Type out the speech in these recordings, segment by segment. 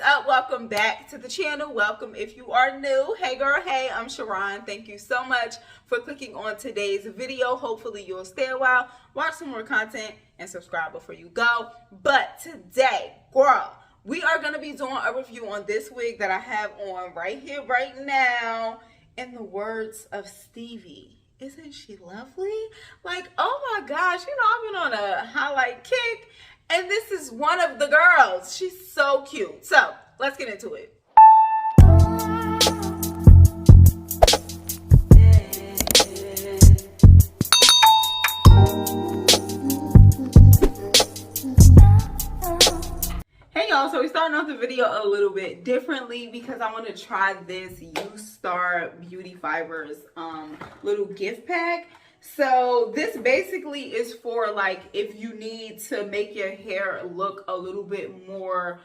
up? Welcome back to the channel. Welcome if you are new. Hey girl, hey, I'm Sharron. Thank you so much for clicking on today's video. Hopefully you'll stay a while, watch some more content, and subscribe before you go. But today, girl, we are going to be doing a review on this wig that I have on right here, right now. In the words of Stevie, isn't she lovely? Like, oh my gosh, you know, I've been on a highlight kick. And this is one of the girls. She's so cute. So let's get into it. Hey y'all, so we're starting off the video a little bit differently because I want to try this USTAR Beauty Fibers little gift pack. So this basically is for like if you need to make your hair look a little bit more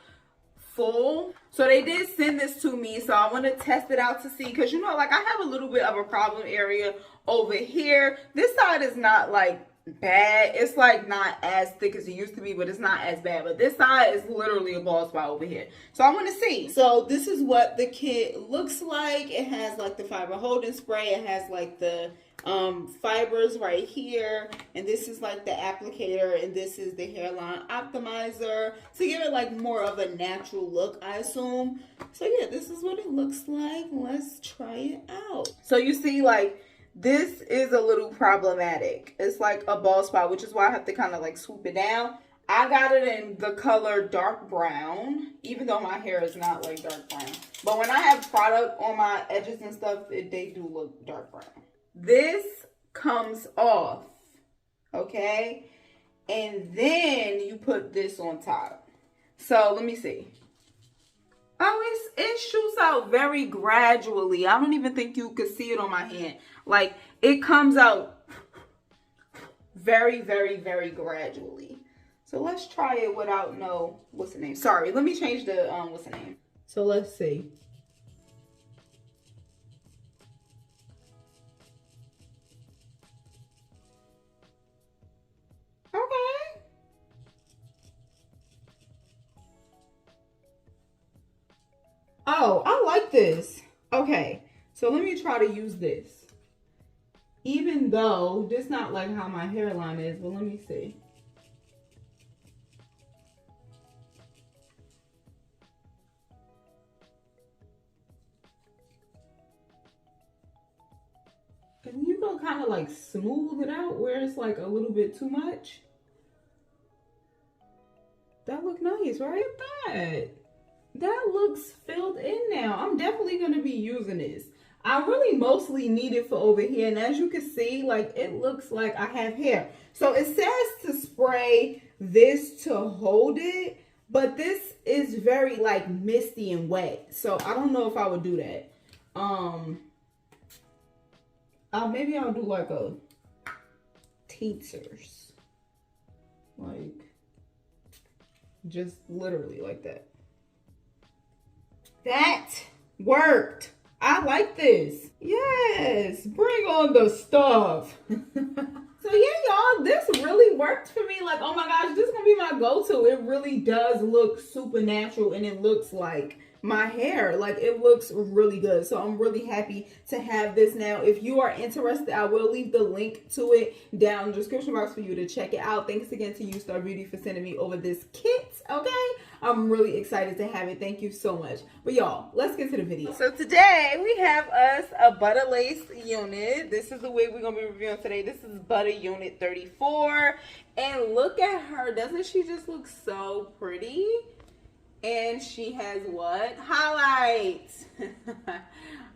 full. So they did send this to me, so I want to test it out to see, because you know, like I have a little bit of a problem area over here. This side is not like bad, it's like not as thick as it used to be, but it's not as bad. But this side is literally a bald spot over here, so I want to see. So this is what the kit looks like. It has like the fiber holding spray, it has like the fibers right here, and this is like the applicator, and this is the hairline optimizer to give it like more of a natural look, I assume. So yeah, this is what it looks like. Let's try it out. So you see, like, this is a little problematic. It's like a bald spot, which is why I have to kind of like swoop it down. I got it in the color dark brown, even though my hair is not like dark brown. But when I have product on my edges and stuff, they do look dark brown. This comes off, okay? And then you put this on top. So let me see. Oh, it shoots out very gradually. I don't even think you could see it on my hand. Like, it comes out very, very, very gradually. So let's try it without what's the name? Sorry, let me change the, what's the name? So let's see. Okay. Oh, I like this. Okay, so let me try to use this. Even though this not like how my hairline is, but let me see. And you go kind of like smooth it out where it's like a little bit too much. That look nice, right? That looks filled in now. I'm definitely going to be using this. I really mostly need it for over here. And as you can see, like, it looks like I have hair. So it says to spray this to hold it. But this is very, like, misty and wet. So I don't know if I would do that. Maybe I'll do, like, a tinctures. Like, just literally like that. That worked. I like this. Yes, bring on the stuff. So yeah, y'all, this really worked for me. Like, oh my gosh, this is gonna be my go-to. It really does look super natural, and it looks like my hair. Like, it looks really good. So I'm really happy to have this now. If you are interested, I will leave the link to it down in the description box for you to check it out. Thanks again to USTAR Beauty for sending me over this kit, okay? I'm really excited to have it. Thank you so much. But y'all, let's get to the video. So today we have us a butta lace unit. This is the wig we're gonna be reviewing today. This is butta unit 34. And look at her. Doesn't she just look so pretty? And she has what? Highlights.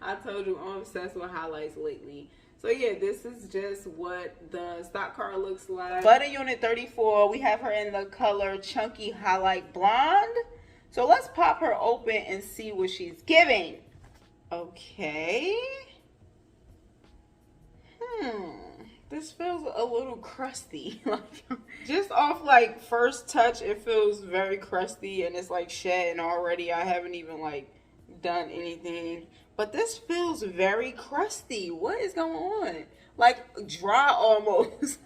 I told you I'm obsessed with highlights lately. So yeah, this is just what the stock card looks like. Butta unit 34. We have her in the color Chunky Highlight Blonde. So let's pop her open and see what she's giving. Okay. This feels a little crusty. Like, just off like first touch, it feels very crusty, and it's like shedding already. I haven't even like done anything, but this feels very crusty. What is going on? Like dry almost.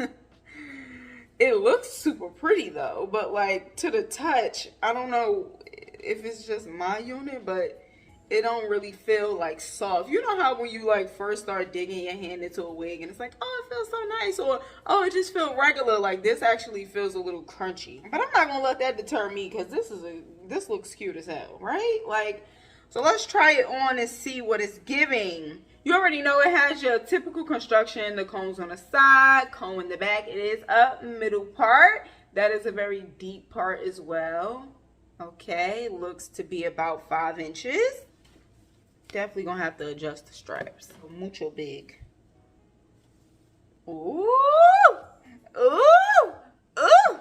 It looks super pretty though, but like to the touch, I don't know. if it's just my unit, but it don't really feel like soft. You know how when you like first start digging your hand into a wig and it's like, oh, it feels so nice, or oh, it just feels regular. Like this actually feels a little crunchy. But I'm not gonna let that deter me because this looks cute as hell, right? Like, so let's try it on and see what it's giving. You already know it has your typical construction, the combs on the side, comb in the back. It is a middle part. That is a very deep part as well. Okay, looks to be about 5 inches. Definitely gonna have to adjust the straps. Mucho big. Ooh! Ooh! Ooh!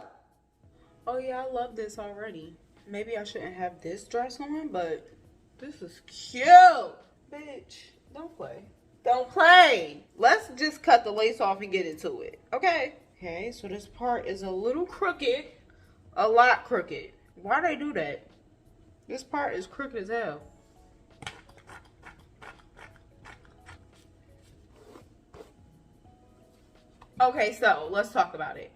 Oh yeah, I love this already. Maybe I shouldn't have this dress on, but this is cute. Bitch, don't play. Don't play. Let's just cut the lace off and get into it. Okay? Okay, so this part is a little crooked. A lot crooked. Why they do that? This part is crooked as hell. Okay, so let's talk about it.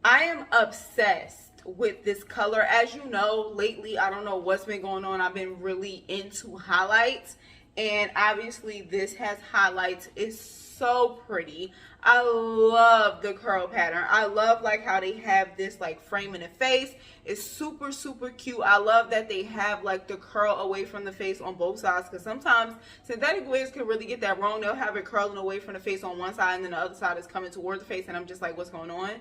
I am obsessed with this color. As you know, lately, I don't know what's been going on. I've been really into highlights. And obviously, this has highlights. It's so pretty. I love the curl pattern. I love like how they have this like frame in the face. It's super, super cute. I love that they have like the curl away from the face on both sides, because sometimes synthetic wigs can really get that wrong. They'll have it curling away from the face on one side and then the other side is coming toward the face, and I'm just like, what's going on?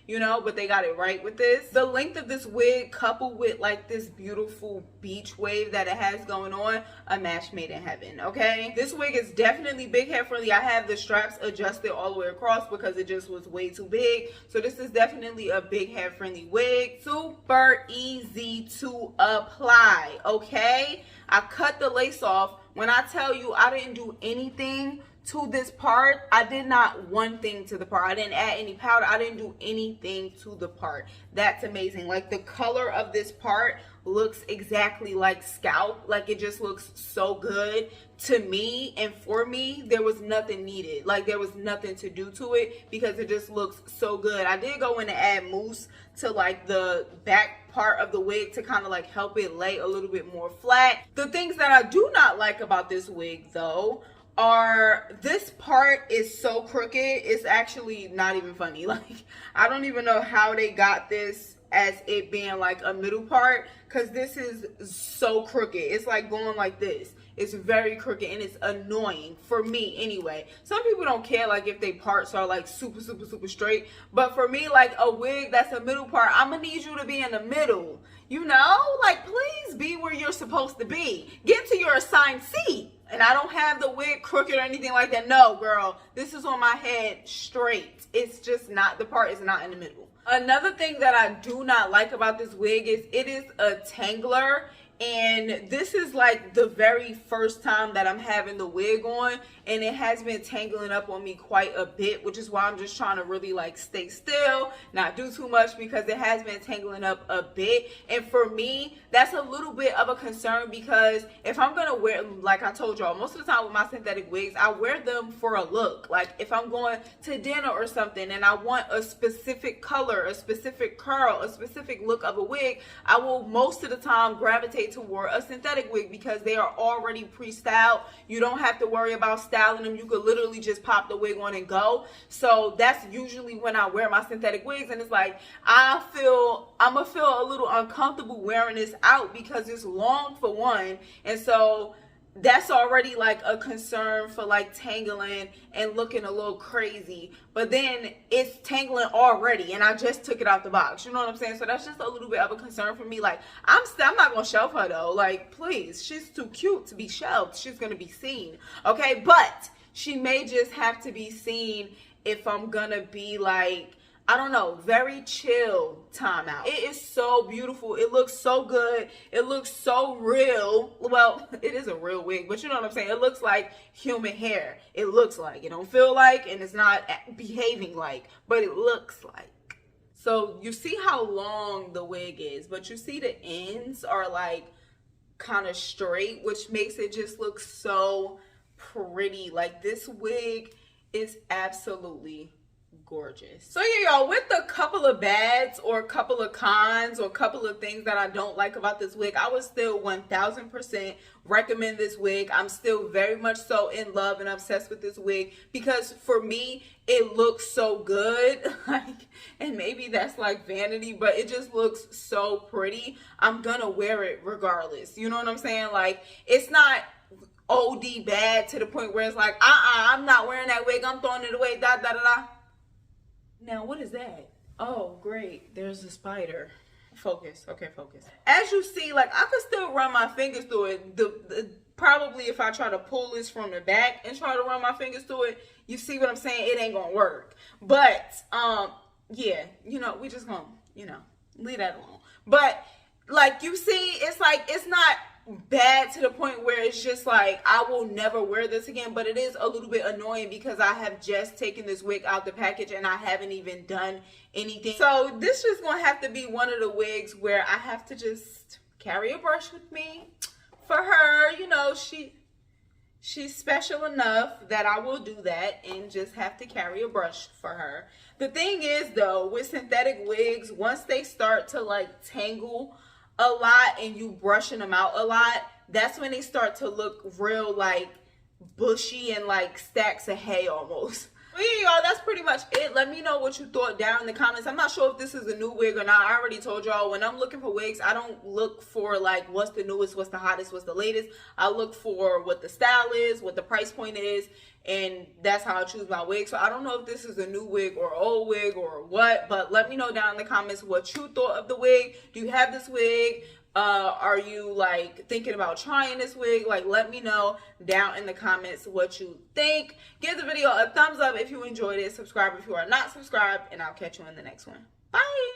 You know, but they got it right with this. The length of this wig coupled with like this beautiful beach wave that it has going on, a match made in heaven, okay? This wig is definitely big head friendly. I have the straps adjusted all the way across because it just was way too big. So this is definitely a big head friendly wig. Super easy to apply, okay? I cut the lace off. When I tell you I didn't do anything to this part, I did not one thing to the part. I didn't add any powder. I didn't do anything to the part. That's amazing. Like the color of this part looks exactly like scalp. Like it just looks so good to me, and for me there was nothing needed. Like there was nothing to do to it because it just looks so good. I did go in and add mousse to like the back part of the wig to kind of like help it lay a little bit more flat. The things that I do not like about this wig though are this part is so crooked. It's actually not even funny. Like I don't even know how they got this as it being like a middle part, because this is so crooked. It's like going like this. It's very crooked and it's annoying for me anyway. Some people don't care like if they parts are like super, super, super straight, but for me, like a wig that's a middle part, I'm gonna need you to be in the middle, you know? Like please be where you're supposed to be. Get to your assigned seat. And I don't have the wig crooked or anything like that. No, girl, this is on my head straight. It's just not, the part is not in the middle. Another thing that I do not like about this wig is it is a tangler. And this is like the very first time that I'm having the wig on, and it has been tangling up on me quite a bit, which is why I'm just trying to really like stay still, not do too much, because it has been tangling up a bit. And for me, that's a little bit of a concern, because if I'm gonna wear, like I told y'all, most of the time with my synthetic wigs, I wear them for a look. Like if I'm going to dinner or something and I want a specific color, a specific curl, a specific look of a wig, I will most of the time gravitate toward a synthetic wig because they are already pre-styled. You don't have to worry about styling them. You could literally just pop the wig on and go. So that's usually when I wear my synthetic wigs, and it's like I'm gonna feel a little uncomfortable wearing this out because it's long for one, and so that's already like a concern for like tangling and looking a little crazy. But then it's tangling already and I just took it out the box, you know what I'm saying? So that's just a little bit of a concern for me. Like I'm not gonna shelf her though. Like please, she's too cute to be shelved. She's gonna be seen, okay? But she may just have to be seen if I'm gonna be like, I don't know, very chill time out. It is so beautiful. It looks so good. It looks so real. Well, it is a real wig, but you know what I'm saying? It looks like human hair. It looks like. It don't feel like, and it's not behaving like, but it looks like. So you see how long the wig is, but you see the ends are like kind of straight, which makes it just look so pretty. Like this wig is absolutely gorgeous. So yeah, y'all, with a couple of bads or a couple of cons or a couple of things that I don't like about this wig, I would still 1000% recommend this wig. I'm still very much so in love and obsessed with this wig because for me, it looks so good. Like, and maybe that's like vanity, but it just looks so pretty. I'm gonna wear it regardless. You know what I'm saying? Like, it's not OD bad to the point where it's like, I'm not wearing that wig, I'm throwing it away, da da da da. Now, what is that? Oh, great. There's a spider. Focus. Okay, focus. As you see, like, I could still run my fingers through it. Probably if I try to pull this from the back and try to run my fingers through it, you see what I'm saying? It ain't gonna work. But, yeah, you know, we just gonna, you know, leave that alone. But, like, you see, it's like, it's not bad to the point where it's just like I will never wear this again, but it is a little bit annoying because I have just taken this wig out the package and I haven't even done anything. So this is gonna have to be one of the wigs where I have to just carry a brush with me for her. You know, she's special enough that I will do that and just have to carry a brush for her. The thing is though, with synthetic wigs, once they start to like tangle a lot and you brushing them out a lot, that's when they start to look real like bushy and like stacks of hay almost. Well, yeah, y'all, that's pretty much it. Let me know what you thought down in the comments. I'm not sure if this is a new wig or not. I already told y'all, when I'm looking for wigs, I don't look for like what's the newest, what's the hottest, what's the latest. I look for what the style is, what the price point is, and that's how I choose my wig. So I don't know if this is a new wig or old wig or what, but let me know down in the comments what you thought of the wig. Do you have this wig? Are you like thinking about trying this wig? Like, let me know down in the comments what you think. Give the video a thumbs up if you enjoyed it. Subscribe if you are not subscribed, and I'll catch you in the next one. Bye.